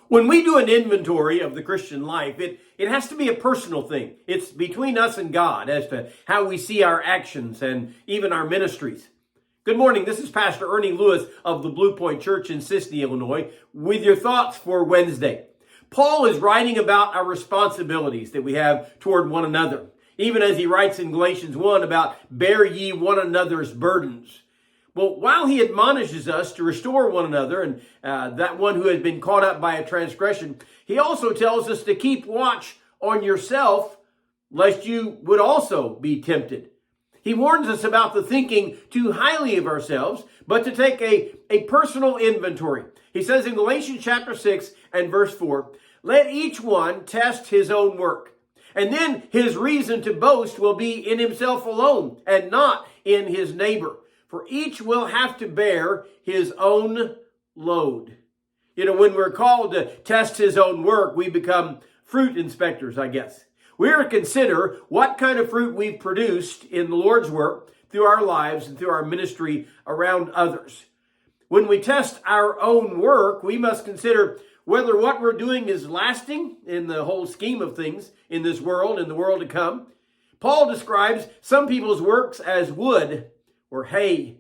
When we do an inventory of the Christian life, it has to be a personal thing. It's between us and God as to how we see our actions and even our ministries. Good morning. This is Pastor Ernie Lewis of the Blue Point Church in Sisney, Illinois, with your thoughts for Wednesday. Paul is writing about our responsibilities that we have toward one another, even as he writes in Galatians 1 about bear ye one another's burdens. Well, while he admonishes us to restore one another and that one who has been caught up by a transgression, he also tells us to keep watch on yourself, lest you would also be tempted. He warns us about the thinking too highly of ourselves, but to take a personal inventory. He says in Galatians chapter 6 and verse 4, let each one test his own work, and then his reason to boast will be in himself alone and not in his neighbor. For each will have to bear his own load. You know, when we're called to test his own work, we become fruit inspectors, I guess. We're to consider what kind of fruit we've produced in the Lord's work through our lives and through our ministry around others. When we test our own work, we must consider whether what we're doing is lasting in the whole scheme of things in this world and the world to come. Paul describes some people's works as wood or hay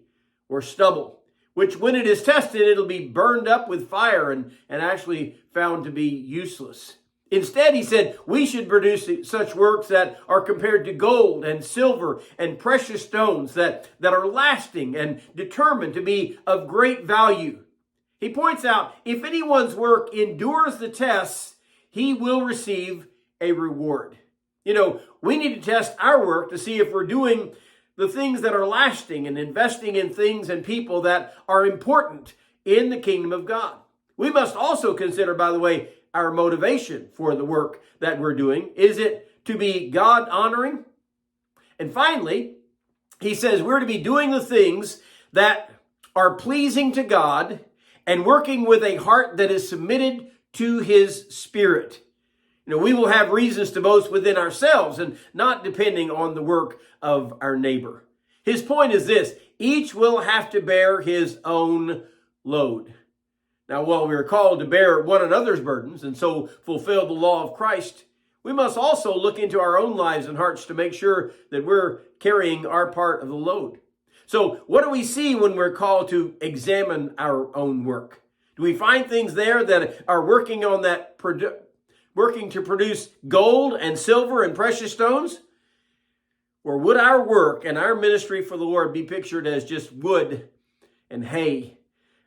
or stubble, which when it is tested, it'll be burned up with fire and actually found to be useless. Instead, he said, we should produce such works that are compared to gold and silver and precious stones that are lasting and determined to be of great value. He points out, if anyone's work endures the tests, he will receive a reward. You know, we need to test our work to see if we're doing the things that are lasting and investing in things and people that are important in the kingdom of God. We must also consider, by the way, our motivation for the work that we're doing. Is it to be God honoring? And finally, he says we're to be doing the things that are pleasing to God and working with a heart that is submitted to his Spirit. You know, we will have reasons to boast within ourselves and not depending on the work of our neighbor. His point is this: each will have to bear his own load. Now, while we are called to bear one another's burdens and so fulfill the law of Christ, we must also look into our own lives and hearts to make sure that we're carrying our part of the load. So what do we see when we're called to examine our own work? Do we find things there that are working to produce gold and silver and precious stones? Or would our work and our ministry for the Lord be pictured as just wood and hay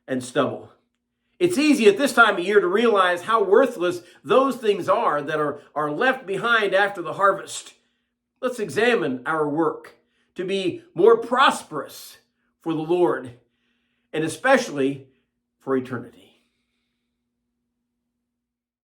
and stubble? It's easy at this time of year to realize how worthless those things are that are left behind after the harvest. Let's examine our work to be more prosperous for the Lord and especially for eternity.